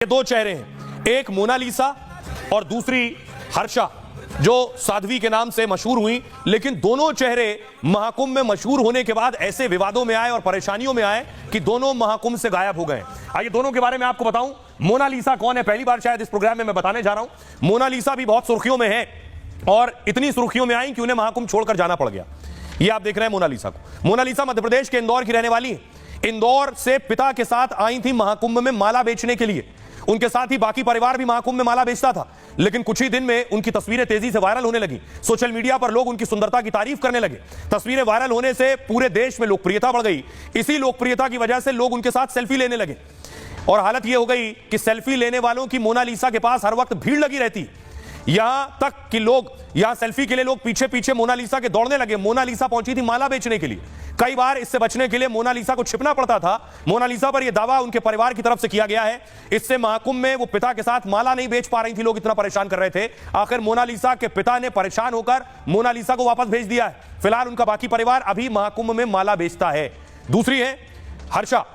ये दो चेहरे हैं, एक मोनालिसा और दूसरी हर्षा, जो साध्वी के नाम से मशहूर हुई। लेकिन दोनों चेहरे महाकुंभ में मशहूर होने के बाद ऐसे विवादों में आए और परेशानियों में आए कि दोनों महाकुंभ से गायब हो गए। आइए दोनों के बारे में आपको बताऊं। मोनालिसा कौन है, पहली बार शायद इस प्रोग्राम में मैं बताने जा रहा हूं। मोनालिसा भी बहुत सुर्खियों में है और इतनी सुर्खियों में आई कि उन्हें महाकुंभ छोड़कर जाना पड़ गया। ये आप देख रहे हैं मोनालिसा को। मोनालिसा मध्य प्रदेश के इंदौर की रहने वाली है। इंदौर से पिता के साथ आई थी महाकुंभ में माला बेचने के लिए। उनके साथ ही बाकी परिवार भी महाकुंभ में माला बेचता था। लेकिन कुछ ही दिन में उनकी तस्वीरें तेजी से वायरल होने लगी। सोशल मीडिया पर लोग उनकी सुंदरता की तारीफ करने लगे। तस्वीरें वायरल होने से पूरे देश में लोकप्रियता बढ़ गई। इसी लोकप्रियता की वजह से लोग उनके साथ सेल्फी लेने लगे और हालत यह हो गई कि सेल्फी लेने वालों की मोनालिसा के पास हर वक्त भीड़ लगी रहती। यहां तक कि लोग यहां सेल्फी के लिए लोग पीछे पीछे मोनालिसा के दौड़ने लगे। मोनालिसा पहुंची थी माला बेचने के लिए। कई बार इससे बचने के लिए मोनालिसा को छिपना पड़ता था। मोनालिसा पर यह दावा उनके परिवार की तरफ से किया गया है। इससे महाकुंभ में वो पिता के साथ माला नहीं बेच पा रही थी, लोग इतना परेशान कर रहे थे। आखिर मोनालिसा के पिता ने परेशान होकर मोनालिसा को वापस भेज दिया है। फिलहाल उनका बाकी परिवार अभी महाकुंभ में माला बेचता है। दूसरी है हर्षा।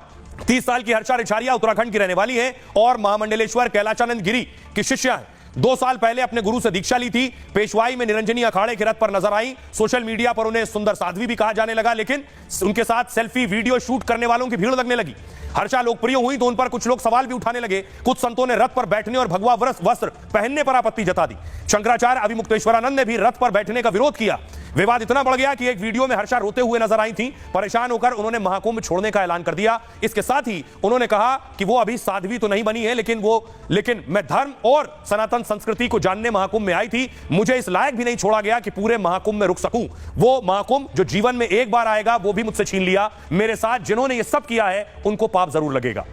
30 साल की हर्षा रिछारिया उत्तराखंड की रहने वाली है और महामंडलेश्वर कैलाचानंद गिरी की शिष्या है। 2 साल पहले अपने गुरु से दीक्षा ली थी। पेशवाई में निरंजनी अखाड़े के रथ पर नजर आई। सोशल मीडिया पर उन्हें सुंदर साध्वी भी कहा जाने लगा। लेकिन उनके साथ सेल्फी वीडियो शूट करने वालों की भीड़ लगने लगी। हर्षा लोकप्रिय हुई तो उन पर कुछ लोग सवाल भी उठाने लगे। कुछ संतों ने रथ पर बैठने और भगवा वस्त्र पहनने पर आपत्ति जता दी। शंकराचार्य अभिमुक्तेश्वरानंद ने भी रथ पर बैठने का विरोध किया। विवाद इतना बढ़ गया कि एक वीडियो में हर्षा रोते हुए नजर आई थी। परेशान होकर उन्होंने महाकुंभ छोड़ने का ऐलान कर दिया। इसके साथ ही उन्होंने कहा कि वो अभी साध्वी तो नहीं बनी है, लेकिन मैं धर्म और सनातन संस्कृति को जानने महाकुंभ में आई थी। मुझे इस लायक भी नहीं छोड़ा गया कि पूरे महाकुंभ में रुक सकूं। वो महाकुंभ जो जीवन में एक बार आएगा वो भी मुझसे छीन लिया। मेरे साथ जिन्होंने ये सब किया है उनको पाप जरूर लगेगा।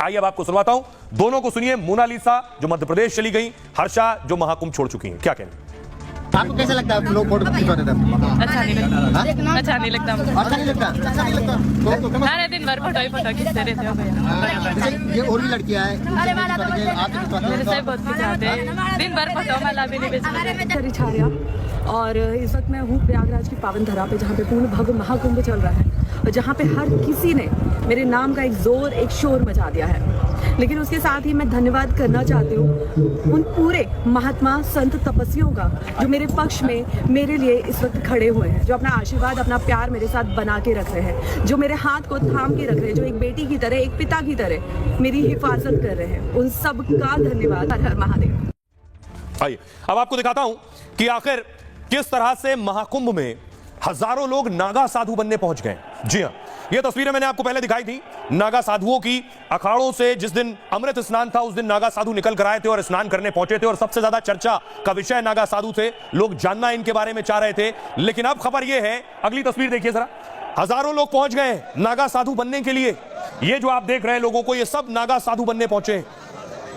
आइए अब आपको सुनवाता हूं। दोनों को सुनिए। मोनालिसा जो मध्य प्रदेश चली गई, हर्षा जो महाकुंभ छोड़ चुकी है, क्या कहना। आपको कैसा लगता है लोग फोटो खिंचवाते थे? अच्छा नहीं लगता। अच्छा नहीं लगता। अच्छा नहीं लगता? अच्छा नहीं लगता तो सारे दिन भर फोटो ही फोटो खींचते रहते हो भैया। ये और भी लड़कियां हैं आप मेरे से बहुत खिंचाते हैं। दिन भर फोटो माला भी नहीं बेचते। रिछारिया और इस वक्त मैं हूँ प्रयागराज की पावन धरा पे, जहाँ पे पूर्ण भव्य महाकुंभ चल रहा है और जहाँ पे हर किसी ने मेरे नाम का एक शोर मचा दिया है। लेकिन उसके साथ ही मैं धन्यवाद करना चाहती हूँ उन पूरे महात्मा संत तपस्वियों का जो मेरे पक्ष में मेरे लिए इस वक्त खड़े हुए हैं, जो अपना आशीर्वाद अपना प्यार मेरे साथ बना के रख रहे हैं, जो मेरे हाथ को थाम के रख रहे हैं, जो एक बेटी की तरह एक पिता की तरह मेरी हिफाजत कर रहे हैं। उन सब का धन्यवाद। हर हर महादेव। आइए अब आपको दिखाता हूं कि आखिर किस तरह से महाकुंभ में हजारों लोग नागा साधु बनने पहुंच गए। जी हां, ये तस्वीरें मैंने आपको पहले दिखाई थी नागा साधुओं की। अखाड़ों से जिस दिन अमृत स्नान था उस दिन नागा साधु निकल कर आए थे और स्नान करने पहुंचे थे और सबसे ज्यादा चर्चा का विषय नागा साधु थे। लोग जानना इनके बारे में चाह रहे थे। लेकिन अब खबर यह है, अगली तस्वीर देखिए जरा। हजारों लोग पहुंच गए नागा साधु बनने के लिए। ये जो आप देख रहे हैं लोगों को, ये सब नागा साधु बनने पहुंचे।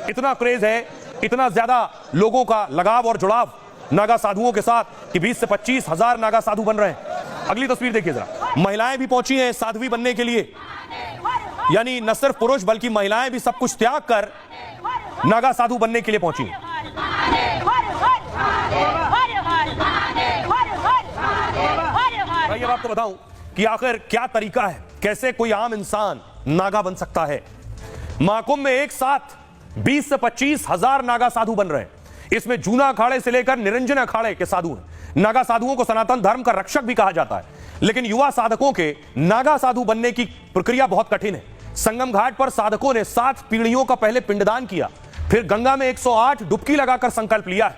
इतना क्रेज है, इतना ज्यादा लोगों का लगाव और जुड़ाव नागा साधुओं के साथ कि 20 से 25 हजार नागा साधु बन रहे हैं। अगली तस्वीर देखिए जरा। महिलाएं भी पहुंची हैं साध्वी बनने के लिए। यानी न सिर्फ पुरुष बल्कि महिलाएं भी सब कुछ त्याग कर नागा साधु बनने के लिए पहुंची। भाई अब आपको बताऊं कि आखिर क्या तरीका है, कैसे कोई आम इंसान नागा बन सकता है। महाकुंभ में एक साथ 20 से 25 हजार नागा साधु बन रहे हैं। इसमें जूना अखाड़े से लेकर निरंजन अखाड़े के साधु हैं। नागा साधुओं को सनातन धर्म का रक्षक भी कहा जाता है। लेकिन युवा साधकों के नागा साधु बनने की प्रक्रिया बहुत कठिन है। संगम घाट पर साधकों ने 7 पीढ़ियों का पहले पिंडदान किया, फिर गंगा में 108 डुबकी लगाकर संकल्प लिया है।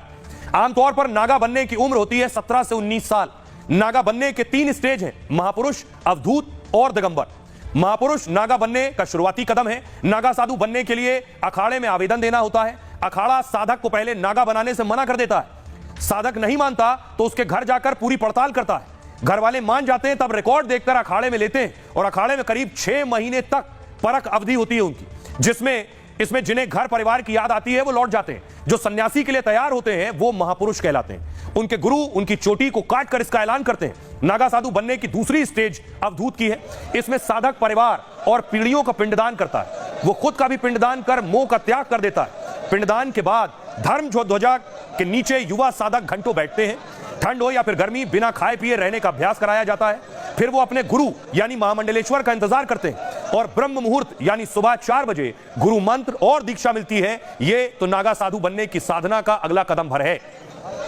आमतौर पर नागा बनने की उम्र होती है 17 से 19 साल। नागा बनने के 3 स्टेज हैं, महापुरुष, अवधूत और दिगंबर। महापुरुष नागा बनने का शुरुआती कदम है। नागा साधु बनने के लिए अखाड़े में आवेदन देना होता है। अखाड़ा साधक को पहले नागा बनाने से मना कर देता है। साधक नहीं मानता तो उसके घर जाकर पूरी पड़ताल करता है। घर वाले मान जाते हैं तब रिकॉर्ड देखकर अखाड़े में लेते हैं और अखाड़े में करीब 6 महीने तक परख अवधि होती है उनकी, जिसमें इसमें जिन्हें घर परिवार की याद आती है वो लौट जाते हैं। जो सन्यासी के लिए तैयार होते हैं वो महापुरुष कहलाते हैं। उनके गुरु उनकी चोटी को काट कर इसका ऐलान करते हैं। नागा साधु बनने की दूसरी स्टेज अवधूत की है। इसमें साधक परिवार और पीढ़ियों का पिंडदान करता है। वो खुद का भी पिंडदान कर मोह का त्याग कर देता है। पिंडदान के बाद धर्म ध्वजा के नीचे युवा साधक घंटों बैठते हैं। ठंड हो या फिर गर्मी, बिना खाए पिए रहने का अभ्यास कराया जाता है। फिर वो अपने गुरु यानी महामंडलेश्वर का इंतजार करते हैं। और ब्रह्म मुहूर्त यानी सुबह 4 बजे गुरु मंत्र और दीक्षा मिलती है। ये तो नागा साधु बनने की साधना का अगला कदम भर है।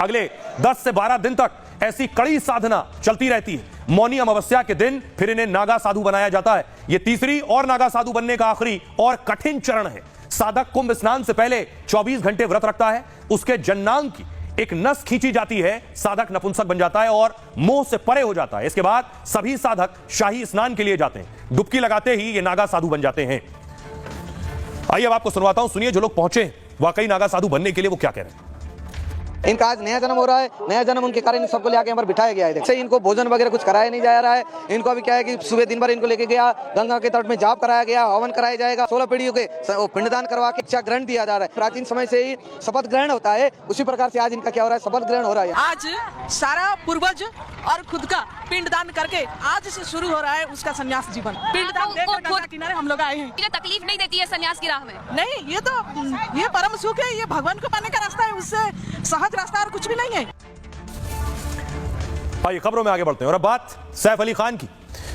अगले 10 से 12 दिन तक ऐसी कड़ी साधना चलती रहती है। मौनी अमावस्या के दिन फिर इन्हें नागा साधु बनाया जाता है। यह तीसरी और नागा साधु बनने का आखिरी और कठिन चरण है। साधक कुंभ स्नान से पहले 24 घंटे व्रत रखता है। उसके जन्नांग की एक नस खींची जाती है, साधक नपुंसक बन जाता है और मोह से परे हो जाता है। इसके बाद सभी साधक शाही स्नान के लिए जाते हैं। डुबकी लगाते ही ये नागा साधु बन जाते हैं। आइए अब आपको सुनवाता हूं, सुनिए जो लोग पहुंचे वाकई नागा साधु बनने के लिए वो क्या कह रहे हैं। इनका आज नया जन्म हो रहा है। नया जन्म उनके कारण सबको लेके यहाँ पर बिठाया गया है। देखिए इनको भोजन वगैरह कुछ कराया नहीं जा रहा है। इनको अभी क्या है कि सुबह दिन भर इनको लेके गया, गंगा के तट में जाप कराया गया, हवन कराया जाएगा, 16 पीढ़ियों के पिंडदान करवा के शिक्षा ग्रहण दिया जा रहा है। प्राचीन समय से ही शपथ ग्रहण होता है, उसी प्रकार से आज इनका क्या हो रहा है, शपथ ग्रहण हो रहा है। आज सारा पूर्वज और खुद का पिंडदान करके आज से शुरू हो रहा है उसका संन्यास जीवन। पिंडदान देकर गंगा किनारे हम लोग आए हैं। मुझे तकलीफ नहीं देती है सन्यास की राह में। नहीं, ये परम सुख है, ये भगवान को पाने का रास्ता है, उससे सहज रास्ता और कुछ भी नहीं है। आइए खबरों में आगे बढ़ते हैं और अब बात सैफ अली खान की।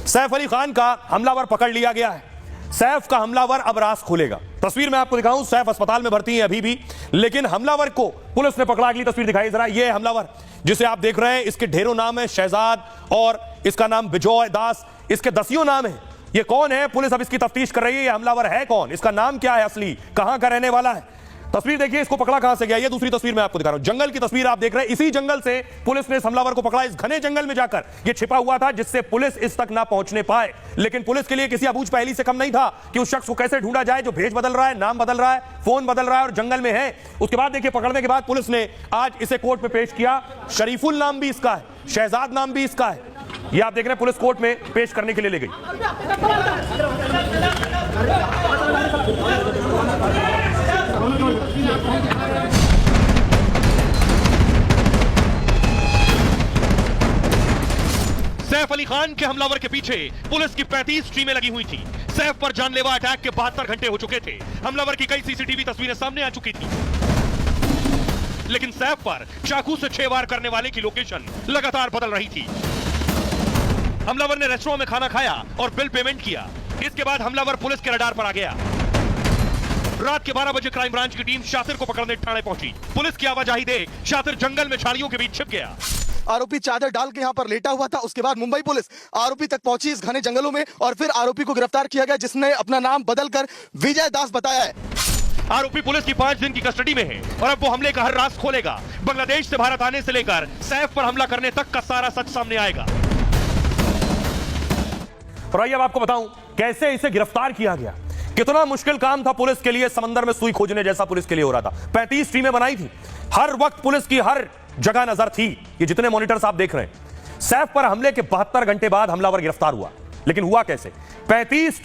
सैफ अली खान का हमलावर पकड़ लिया गया है। सैफ का हमलावर अब राज खोलेगा। तस्वीर में आपको दिखाऊं, सैफ अस्पताल में भर्ती है अभी भी, लेकिन हमलावर को पुलिस ने पकड़ा। अगली तस्वीर दिखाई जरा। ये हमलावर जिसे आप देख रहे हैं, इसके ढेरों नाम है, शहजाद और इसका नाम विजय दास, इसके 10 नाम है। ये कौन है, पुलिस अब इसकी तफ्तीश कर रही है। ये हमलावर है कौन, इसका नाम क्या है, असली कहां का रहने वाला है। तस्वीर देखिए, इसको पकड़ा कहां से गया। ये दूसरी तस्वीर मैं आपको दिखा रहा हूं, जंगल की तस्वीर आप देख रहे हैं। इसी जंगल से पुलिस ने इस हमलावर को पकड़ा। इस घने जंगल में जाकर ये छिपा हुआ था, जिससे पुलिस इस तक ना पहुंचने पाए। लेकिन पुलिस के लिए किसी अबूझ पहेली से कम नहीं था कि उस शख्स को कैसे ढूंढा जाए जो भेष बदल रहा है, नाम बदल रहा है, फोन बदल रहा है और जंगल में है। उसके बाद देखिए, पकड़ने के बाद पुलिस ने आज इसे कोर्ट में पेश किया। शरीफुल नाम भी इसका है, शहजाद नाम भी इसका है। ये आप देख रहे हैं, पुलिस कोर्ट में पेश करने के लिए ले गई। सैफ अली खान के हमलावर के पीछे पुलिस की 35 टीमें लगी हुई थी। सैफ पर जानलेवा अटैक के 72 घंटे हो चुके थे। हमलावर की कई सीसीटीवी तस्वीरें सामने आ चुकी थी, लेकिन सैफ पर चाकू से 6 वार करने वाले की लोकेशन लगातार बदल रही थी। हमलावर ने रेस्टोरेंट में खाना खाया और बिल पेमेंट किया। इसके बाद हमलावर पुलिस के रडार पर आ गया। रात के 12 बजे क्राइम ब्रांच की टीम शातिर को पकड़ने थाने पहुंची। पुलिस की आवाजाही देख शातिर जंगल में झाड़ियों के बीच छिप गया। आरोपी चादर डाल के यहाँ पर लेटा हुआ था। उसके बाद मुंबई पुलिस आरोपी तक पहुंची इस घने जंगलों में और फिर आरोपी को गिरफ्तार किया गया, जिसने अपना नाम बदलकर विजय दास बताया है। आरोपी पुलिस की 5 दिन की कस्टडी में है और अब वो हमले का हर राज खोलेगा। बांग्लादेश से भारत आने से लेकर सैफ पर हमला करने तक का सारा सच सामने आएगा। और आइए अब आपको बताऊं कैसे इसे गिरफ्तार किया गया। कितना मुश्किल काम था पुलिस के लिए, समंदर में सुई खोजने जैसा पुलिस के लिए हो रहा था। 35 टीमें बनाई थी, हर वक्त पुलिस की हर जगह नजर थी। ये जितने मॉनिटर्स आप देख रहे हैं, सैफ पर हमले के 72 घंटे बाद हमलावर गिरफ्तार हुआ। लेकिन हुआ कैसे? 35